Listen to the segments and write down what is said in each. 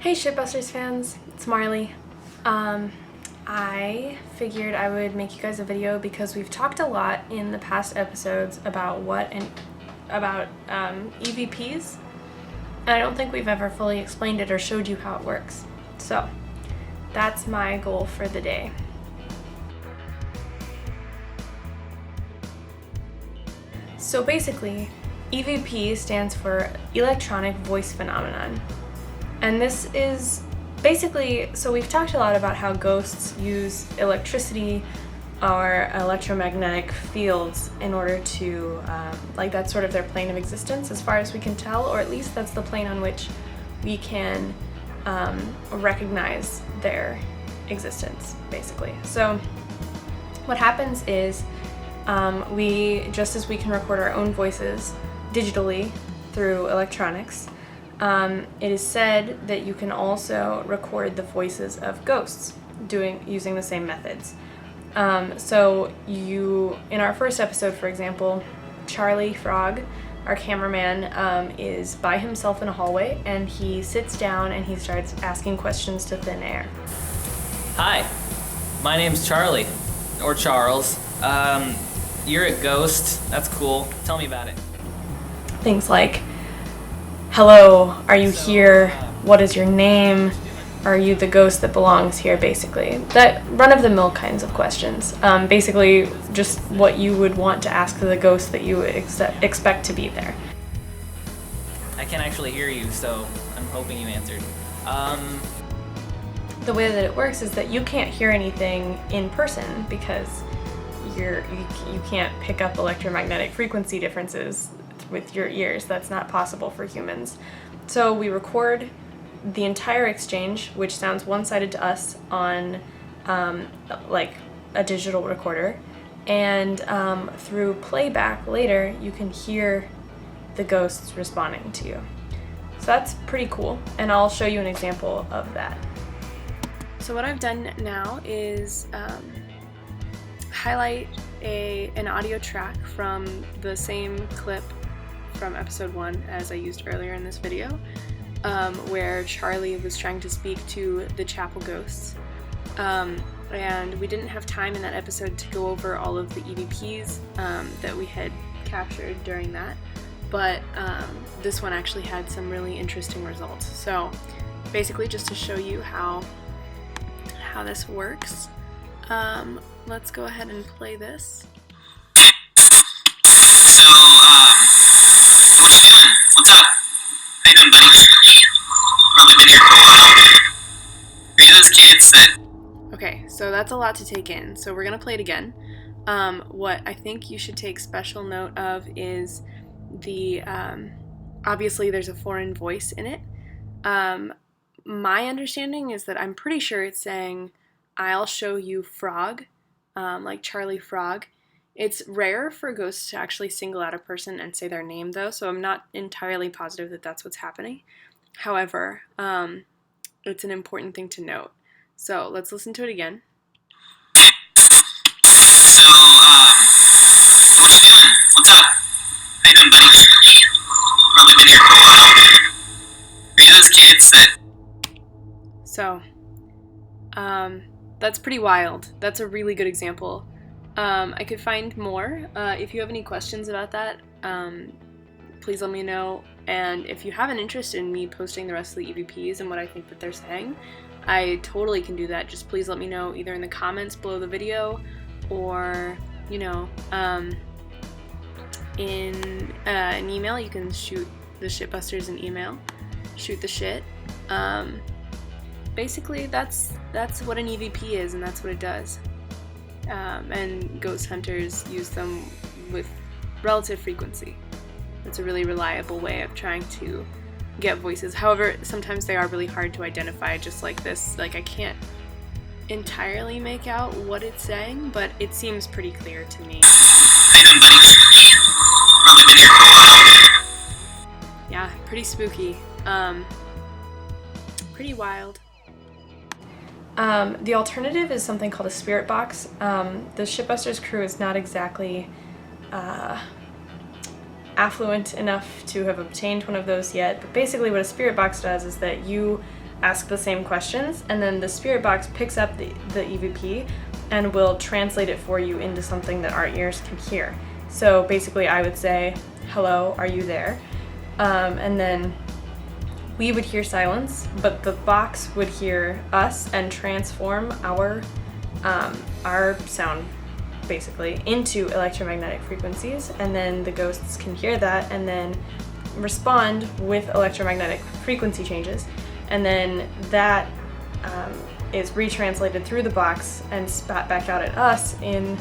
Hey Shipbusters fans, it's Marleigh. I figured I would make you guys a video because we've talked a lot in the past episodes about EVPs, and I don't think we've ever fully explained it or showed you how it works. So that's my goal for the day. So basically, EVP stands for Electronic Voice Phenomenon. And this is basically, so we've talked a lot about how ghosts use electricity or electromagnetic fields in order to, that's sort of their plane of existence as far as we can tell, or at least that's the plane on which we can recognize their existence, basically. So what happens is just as we can record our own voices digitally through electronics, it is said that you can also record the voices of ghosts using the same methods. So in our first episode, for example, Charlie Frog, our cameraman, is by himself in a hallway, and he sits down and he starts asking questions to thin air. Hi, my name's Charlie, or Charles. You're a ghost. That's cool. Tell me about it. Things like, hello, are you here? What is your name? Are you the ghost that belongs here, basically? That run-of-the-mill kinds of questions. Basically, just what you would want to ask the ghost that you would expect to be there. I can't actually hear you, so I'm hoping you answered. The way that it works is that you can't hear anything in person because you can't pick up electromagnetic frequency differences with your ears. That's not possible for humans. So we record the entire exchange, which sounds one-sided to us, on like a digital recorder, and through playback later you can hear the ghosts responding to you. So that's pretty cool, and I'll show you an example of that. So what I've done now is highlight an audio track from the same clip from episode 1 as I used earlier in this video, where Charlie was trying to speak to the chapel ghosts. And we didn't have time in that episode to go over all of the EVPs that we had captured during that, but this one actually had some really interesting results. So basically, just to show you how this works, let's go ahead and play this. So, what you doing? What's up? How you doing, buddy? Probably been here for a while. Are you those kids that... Okay, so that's a lot to take in, so we're gonna play it again. What I think you should take special note of is the, obviously there's a foreign voice in it. My understanding is that I'm pretty sure it's saying, I'll show you Frog, like Charlie Frog. It's rare for ghosts to actually single out a person and say their name, though, so I'm not entirely positive that that's what's happening. However, it's an important thing to note. So let's listen to it again. So, what you doing? What's up? How you doing, buddy? Probably been here for a while. Are you those kids that... So, that's pretty wild. That's a really good example. I could find more. If you have any questions about that, please let me know. And if you have an interest in me posting the rest of the EVPs and what I think that they're saying, I totally can do that. Just please let me know either in the comments below the video or, in an email. You can shoot the Shitbusters an email. Shoot the shit. Basically, that's what an EVP is, and that's what it does. And ghost hunters use them with relative frequency. It's a really reliable way of trying to get voices. However, sometimes they are really hard to identify, just like this. Like, I can't entirely make out what it's saying, but it seems pretty clear to me. How you doing, buddy? Probably been here for a while. Yeah, pretty spooky. Pretty wild. The alternative is something called a spirit box. The Shipbusters crew is not exactly affluent enough to have obtained one of those yet, but basically what a spirit box does is that you ask the same questions, and then the spirit box picks up the EVP and will translate it for you into something that our ears can hear. So basically I would say, hello, are you there? And then we would hear silence, but the box would hear us and transform our sound basically into electromagnetic frequencies, and then the ghosts can hear that and then respond with electromagnetic frequency changes, and then that is retranslated through the box and spat back out at us in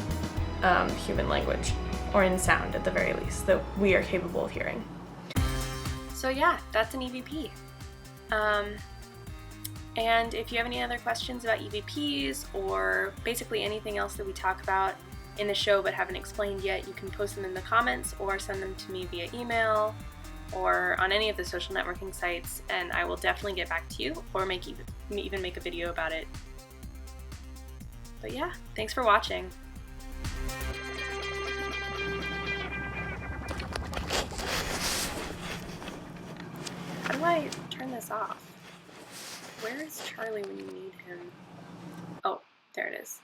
human language, or in sound at the very least, that we are capable of hearing. So yeah, that's an EVP. And if you have any other questions about EVPs or basically anything else that we talk about in the show but haven't explained yet, you can post them in the comments or send them to me via email or on any of the social networking sites, and I will definitely get back to you or even make a video about it. But yeah, thanks for watching. How do I turn this off? Where is Charlie when you need him? Oh, there it is.